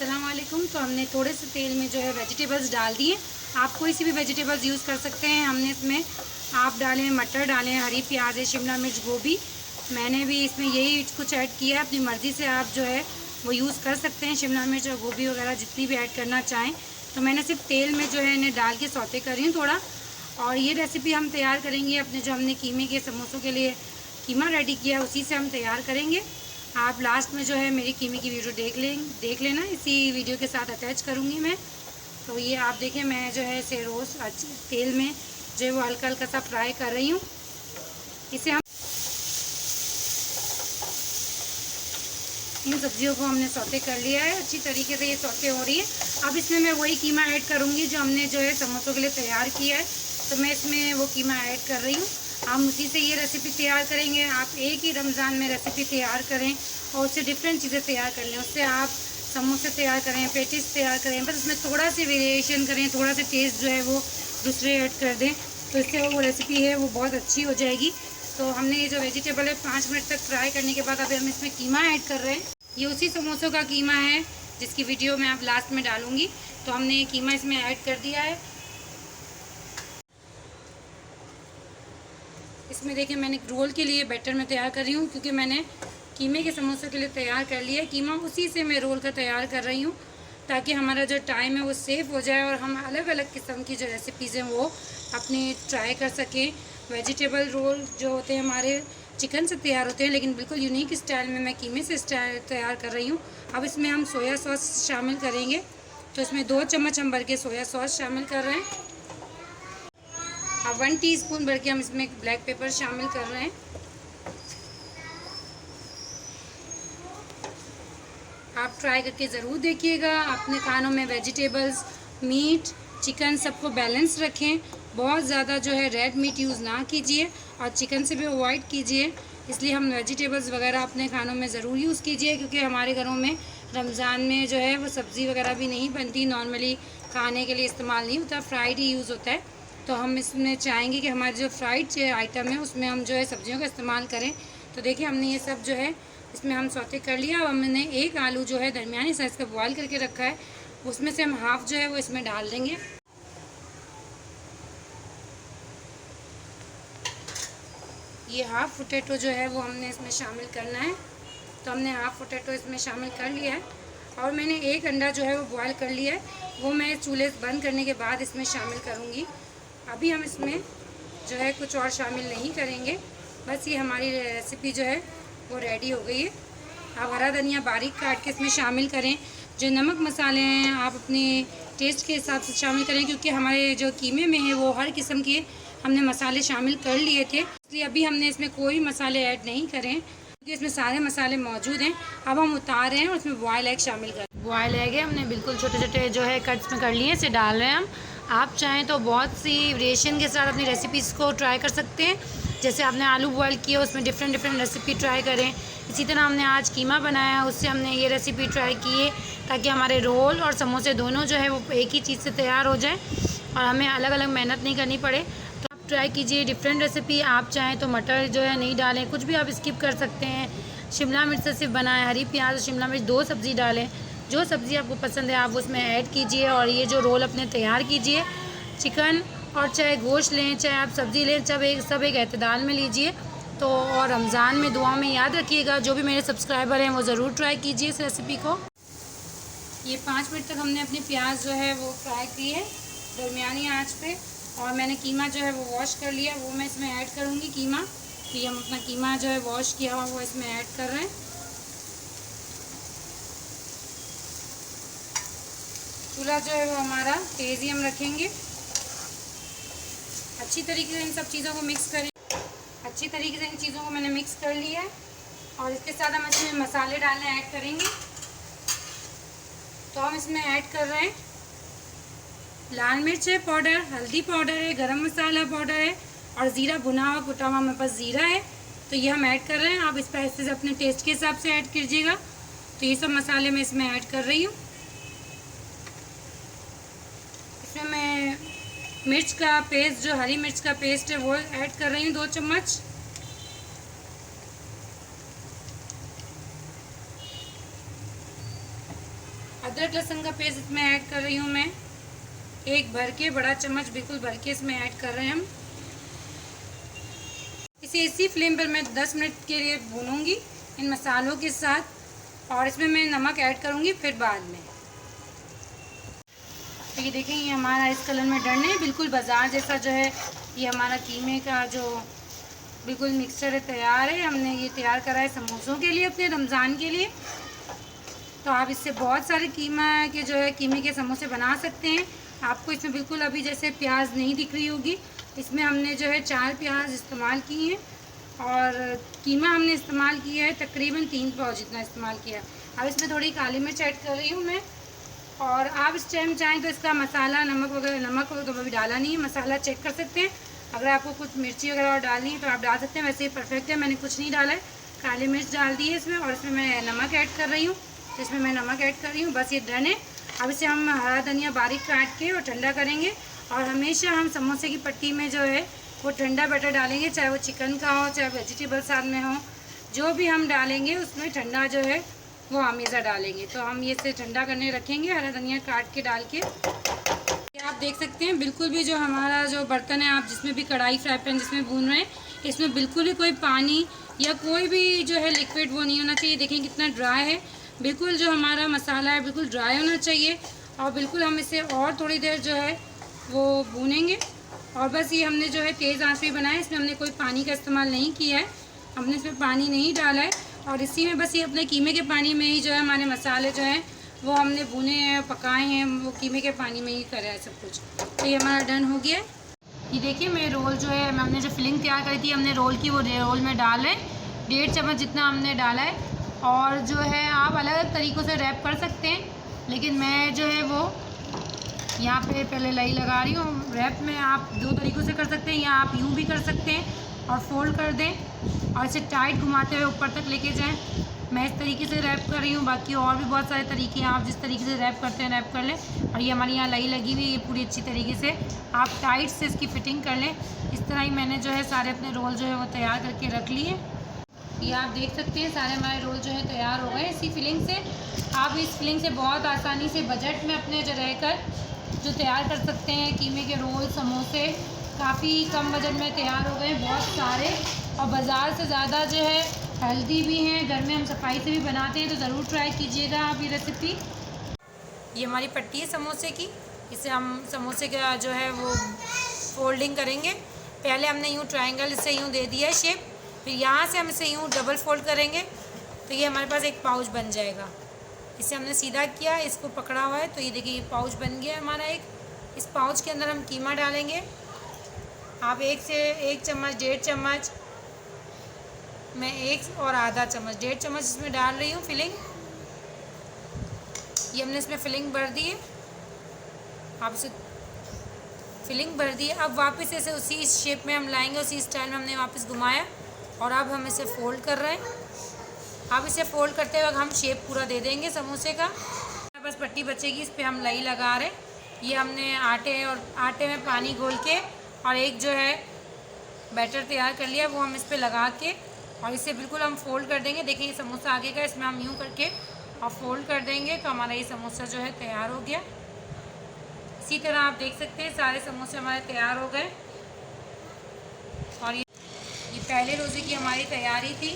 अस्सलाम वालेकुम। तो हमने थोड़े से तेल में जो है वेजिटेबल्स डाल दिए। आप कोई सी भी वेजिटेबल्स यूज़ कर सकते हैं। हमने इसमें आप डालें, मटर डालें, हरी प्याज है, शिमला मिर्च, गोभी। मैंने भी इसमें यही कुछ ऐड किया है। अपनी मर्ज़ी से आप जो है वो यूज़ कर सकते हैं, शिमला मिर्च और गोभी वगैरह जितनी भी ऐड करना चाहें। तो मैंने सिर्फ तेल में जो है इन्हें डाल के सौते कर रही हूँ थोड़ा। और ये रेसिपी हम तैयार करेंगे अपने जो हमने कीमे के समोसों के लिए कीमा रेडी किया है उसी से हम तैयार करेंगे। आप लास्ट में जो है मेरी कीमे की वीडियो देख लेना, इसी वीडियो के साथ अटैच करूँगी मैं। तो ये आप देखें, मैं जो है इसे रोज़ तेल में जो है वो हल्का हल्का सा फ्राई कर रही हूँ। इसे हम इन सब्जियों को हमने सौते कर लिया है, अच्छी तरीके से ये सौते हो रही है। अब इसमें मैं वही कीमा ऐड करूँगी जो हमने जो है समोसों के लिए तैयार किया है। तो मैं इसमें वो कीमा ऐड कर रही हूँ। हम उसी से ये रेसिपी तैयार करेंगे। आप एक ही रमज़ान में रेसिपी तैयार करें और उससे डिफरेंट चीज़ें तैयार कर लें। उससे आप समोसे तैयार करें, पेटिस तैयार करें, बस उसमें थोड़ा सी वेरिएशन करें, थोड़ा सा टेस्ट जो है वो दूसरे ऐड कर दें, तो इससे वो रेसिपी है वो बहुत अच्छी हो जाएगी। तो हमने ये जो वेजिटेबल है 5 मिनट तक फ्राई करने के बाद अभी हम इसमें कीमा ऐड कर रहे हैं। ये उसी समोसों का कीमा है जिसकी वीडियो मैं आप लास्ट में डालूँगी। तो हमने ये कीमा इसमें ऐड कर दिया है। इसमें देखिए, मैंने रोल के लिए बैटर में तैयार कर रही हूँ क्योंकि मैंने कीमे के समोसे के लिए तैयार कर लिया है कीमा। उसी से मैं रोल का तैयार कर रही हूँ ताकि हमारा जो टाइम है वो सेव हो जाए और हम अलग अलग किस्म की जो रेसिपीज़ हैं वो अपनी ट्राई कर सकें। वेजिटेबल रोल जो होते हैं हमारे चिकन से तैयार होते हैं, लेकिन बिल्कुल यूनिक स्टाइल में मैं कीमे से स्टाइल तैयार कर रही हूँ। अब इसमें हम सोया सॉस शामिल करेंगे। तो इसमें 2 चम्मच हम भर के सोया सॉस शामिल कर रहे हैं। अब 1 टीस्पून भर के हम इसमें ब्लैक पेपर शामिल कर रहे हैं। आप ट्राई करके ज़रूर देखिएगा। अपने खानों में वेजिटेबल्स, मीट, चिकन सबको बैलेंस रखें। बहुत ज़्यादा जो है रेड मीट यूज़ ना कीजिए और चिकन से भी अवॉइड कीजिए। इसलिए हम वेजिटेबल्स वगैरह अपने खानों में ज़रूर यूज़ कीजिए, क्योंकि हमारे घरों में रमज़ान में जो है वो सब्ज़ी वगैरह भी नहीं बनती, नॉर्मली खाने के लिए इस्तेमाल नहीं होता, फ्राइड ही यूज़ होता है। तो हम इसमें चाहेंगे कि हमारे जो फ्राइड आइटम है उसमें हम जो है सब्जियों का इस्तेमाल करें। तो देखिए, हमने ये सब जो है इसमें हम सौते कर लिया। अब हमने एक आलू जो है दरमियानी साइज़ का बॉयल करके रखा है, उसमें से हम हाफ़ जो है वो इसमें डाल देंगे। ये हाफ़ पोटैटो जो है वो हमने इसमें शामिल करना है। तो हमने हाफ़ पोटैटो इसमें शामिल कर लिया है और मैंने एक अंडा जो है वो बॉयल कर लिया है, वो मैं चूल्हे बंद करने के बाद इसमें शामिल करूँगी। अभी हम इसमें जो है कुछ और शामिल नहीं करेंगे, बस ये हमारी रेसिपी जो है वो रेडी हो गई है। आप हरा धनिया बारीक काट के इसमें शामिल करें। जो नमक मसाले हैं आप अपने टेस्ट के हिसाब से शामिल करें, क्योंकि हमारे जो कीमे में है वो हर किस्म के हमने मसाले शामिल कर लिए थे, इसलिए अभी हमने इसमें कोई मसाले ऐड नहीं करें क्योंकि इसमें सारे मसाले मौजूद हैं। अब हम उतार रहे हैं और इसमें बॉयल एग शामिल करें। बॉयल एग है हमने बिल्कुल छोटे छोटे जो है कट्स में कर लिए, इसे डाल रहे हैं हम। आप चाहें तो बहुत सी वेरिएशन के साथ अपनी रेसिपीज़ को ट्राई कर सकते हैं। जैसे आपने आलू बॉयल किया, उसमें डिफरेंट रेसिपी ट्राई करें। इसी तरह हमने आज कीमा बनाया, उससे हमने ये रेसिपी ट्राई की है ताकि हमारे रोल और समोसे दोनों जो है वो एक ही चीज़ से तैयार हो जाए और हमें अलग अलग मेहनत नहीं करनी पड़े। तो आप ट्राई कीजिए डिफरेंट रेसिपी। आप चाहें तो मटर जो है नहीं डालें, कुछ भी आप स्किप कर सकते हैं। शिमला मिर्च से सिर्फ बनाएं, हरी प्याज और शिमला मिर्च 2 सब्ज़ी डालें। जो सब्ज़ी आपको पसंद है आप उसमें ऐड कीजिए और ये जो रोल अपने तैयार कीजिए। चिकन और चाहे गोश्त लें, चाहे आप सब्ज़ी लें, सब एक एतदाल में लीजिए। तो और रमज़ान में दुआ में याद रखिएगा। जो भी मेरे सब्सक्राइबर हैं वो ज़रूर ट्राई कीजिए इस रेसिपी को। ये 5 मिनट तक हमने अपनी प्याज जो है वो फ्राई की है दरमियानी आंच पे, और मैंने कीमा जो है वो वॉश कर लिया, वो मैं इसमें ऐड करूँगी कीमा। कि हम अपना कीमा जो है वॉश किया हुआ वो इसमें ऐड कर रहे हैं। चूल्हा जो है वो हमारा तेज़ ही हम रखेंगे। अच्छी तरीके से इन सब चीज़ों को मिक्स करें। अच्छी तरीके से इन चीज़ों को मैंने मिक्स कर लिया है और इसके साथ हम इसमें मसाले डालने ऐड करेंगे। तो हम इसमें ऐड कर रहे हैं लाल मिर्च है पाउडर, हल्दी पाउडर है, गरम मसाला पाउडर है और ज़ीरा भुना हुआ कुटा हुआ मेरे पास ज़ीरा है। तो ये हम ऐड कर रहे हैं। आप स्पाइसेस अपने टेस्ट के हिसाब से ऐड कीजिएगा। तो ये सब मसाले मैं इसमें ऐड कर रही हूँ। इसमें मैं मिर्च का पेस्ट, जो हरी मिर्च का पेस्ट है वो ऐड कर रही हूँ 2 चम्मच। अदरक लहसुन का पेस्ट इसमें ऐड कर रही हूँ मैं, एक भर के, बड़ा चम्मच बिल्कुल भर के इसमें ऐड कर रहे हैं हम। इसे इसी फ्लेम पर मैं 10 मिनट के लिए भूनूंगी इन मसालों के साथ, और इसमें मैं नमक ऐड करूँगी फिर बाद में। तो ये देखें, ये हमारा इस कलर में डन है, बिल्कुल बाज़ार जैसा जो है ये हमारा कीमे का जो बिल्कुल मिक्सचर है तैयार है। हमने ये तैयार करा है समोसों के लिए, अपने रमज़ान के लिए। तो आप इससे बहुत सारे कीमा के जो है कीमे के समोसे बना सकते हैं। आपको इसमें बिल्कुल अभी जैसे प्याज नहीं दिख रही होगी, इसमें हमने जो है 4 प्याज इस्तेमाल किए हैं, और कीमा हमने इस्तेमाल किया है तकरीबन 3 पाव जितना इस्तेमाल किया। अब इसमें थोड़ी काली मिर्च ऐड कर रही हूँ मैं, और आप इस टाइम चाहें तो इसका मसाला नमक वगैरह तो अभी डाला नहीं है, मसाला चेक कर सकते हैं। अगर आपको कुछ मिर्ची वगैरह और डालनी है तो आप डाल सकते हैं, वैसे ही परफेक्ट है। मैंने कुछ नहीं डाला है, काली मिर्च डाल दी है इसमें, और इसमें मैं नमक ऐड कर रही हूँ। तो इसमें मैं नमक ऐड कर रही हूँ, बस ये डन है। अब इसे हम हरा धनिया बारीक काट के और ठंडा करेंगे, और हमेशा हम समोसे की पट्टी में जो है वो ठंडा बैटर डालेंगे, चाहे वो चिकन का हो चाहे वेजिटेबल साथ में हो, जो भी हम डालेंगे उसमें ठंडा जो है वो हमेशा डालेंगे। तो हम ये से ठंडा करने रखेंगे, हरा धनिया काट के डाल के। आप देख सकते हैं बिल्कुल भी जो हमारा जो बर्तन है, आप जिसमें भी कढ़ाई फ्राई पैन जिसमें भून रहे हैं, इसमें बिल्कुल भी कोई पानी या कोई भी जो है लिक्विड वो नहीं होना चाहिए। देखें कितना ड्राई है, बिल्कुल जो हमारा मसाला है बिल्कुल ड्राई होना चाहिए। और बिल्कुल हम इसे और थोड़ी देर जो है वो भूनेंगे, और बस ये हमने जो है तेज़ आंच पे बनाया है, इसमें हमने कोई पानी का इस्तेमाल नहीं किया है, हमने इसमें पानी नहीं डाला है। और इसी में बस ये अपने कीमे के पानी में ही जो है हमारे मसाले जो हैं वो हमने भुने हैं, पकाए हैं, वो कीमे के पानी में ही करा है सब कुछ। तो ये हमारा डन हो गया है। ये देखिए मेरे रोल जो है, हमने जो फिलिंग तैयार करी थी हमने रोल की, वो रोल में डाल रहे हैं, 1.5 चम्मच जितना हमने डाला है। और जो है आप अलग अलग तरीक़ों से रैप कर सकते हैं, लेकिन मैं जो है वो यहाँ पे पहले लाई लगा रही हूँ। रैप में आप 2 तरीक़ों से कर सकते हैं, या आप यूँ भी कर सकते हैं और फोल्ड कर दें और इसे टाइट घुमाते हुए ऊपर तक लेके जाएं। मैं इस तरीके से रैप कर रही हूँ, बाकी और भी बहुत सारे तरीके हैं, आप जिस तरीके से रैप करते हैं रैप कर लें। और ये हमारी यहाँ लाई लगी हुई है, ये पूरी अच्छी तरीके से आप टाइट से इसकी फ़िटिंग कर लें। इस तरह ही मैंने जो है सारे अपने रोल जो है वो तैयार करके रख लिए। ये आप देख सकते हैं सारे हमारे रोल जो है तैयार हो गए इसी फिलिंग से। आप इस फिलिंग से बहुत आसानी से बजट में अपने जो रहकर जो तैयार कर सकते हैं कीमे के रोल, समोसे काफ़ी कम बजट में तैयार हो गए बहुत सारे, और बाज़ार से ज़्यादा जो है हेल्दी भी हैं, घर में हम सफाई से भी बनाते हैं। तो ज़रूर ट्राई कीजिएगा आप ये रेसिपी। ये हमारी पट्टी है समोसे की, इसे हम समोसे का जो है वो फोल्डिंग करेंगे। पहले हमने यूँ ट्रायंगल से यूँ दे दिया है शेप, फिर यहाँ से हम इसे यूँ डबल फोल्ड करेंगे तो ये हमारे पास एक पाउच बन जाएगा। इसे हमने सीधा किया, इसको पकड़ा हुआ है, तो ये देखिए ये पाउच बन गया हमारा एक। इस पाउच के अंदर हम कीमा डालेंगे। आप 1 से 1 चम्मच, 1.5 चम्मच, मैं 1 और आधा चम्मच, 1.5 चम्मच इसमें डाल रही हूँ फिलिंग। ये हमने इसमें फिलिंग भर दी है, आप इसे फिलिंग भर दी है। अब वापस इसे उसी शेप में हम लाएंगे, उसी स्टाइल में हमने वापस घुमाया, और अब हम इसे फ़ोल्ड कर रहे हैं। अब इसे फ़ोल्ड करते वक्त हम शेप पूरा दे देंगे समोसे का। बस पट्टी बचेगी, इस पर हम लाई लगा रहे हैं। ये हमने आटे में पानी घोल के और एक जो है बैटर तैयार कर लिया, वो हम इस पर लगा के और इसे बिल्कुल हम फ़ोल्ड कर देंगे। देखिए ये समोसा आगे का, इसमें हम यूँ करके और फ़ोल्ड कर देंगे तो हमारा ये समोसा जो है तैयार हो गया। इसी तरह आप देख सकते हैं सारे समोसे हमारे तैयार हो गए। और ये पहले रोज़े की हमारी तैयारी थी।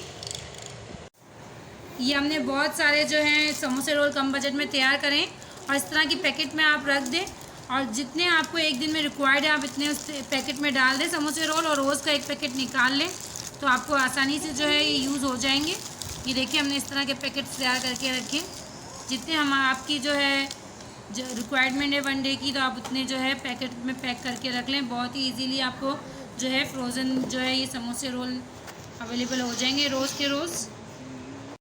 ये हमने बहुत सारे जो हैं समोसे रोल कम बजट में तैयार करें, और इस तरह की पैकेट में आप रख दें, और जितने आपको एक दिन में रिक्वायर्ड है आप इतने उस पैकेट में डाल दें समोसे रोल, और रोज़ का एक पैकेट निकाल लें तो आपको आसानी से जो है ये यूज़ हो जाएंगे। ये देखिए हमने इस तरह के पैकेट तैयार करके रखे, जितने हम आपकी जो है जो रिक्वायरमेंट है 1 डे की, तो आप उतने जो है पैकेट में पैक करके रख लें। बहुत ही ईजीली आपको जो है फ्रोज़न जो है ये समोसे रोल अवेलेबल हो जाएंगे रोज़ के रोज़।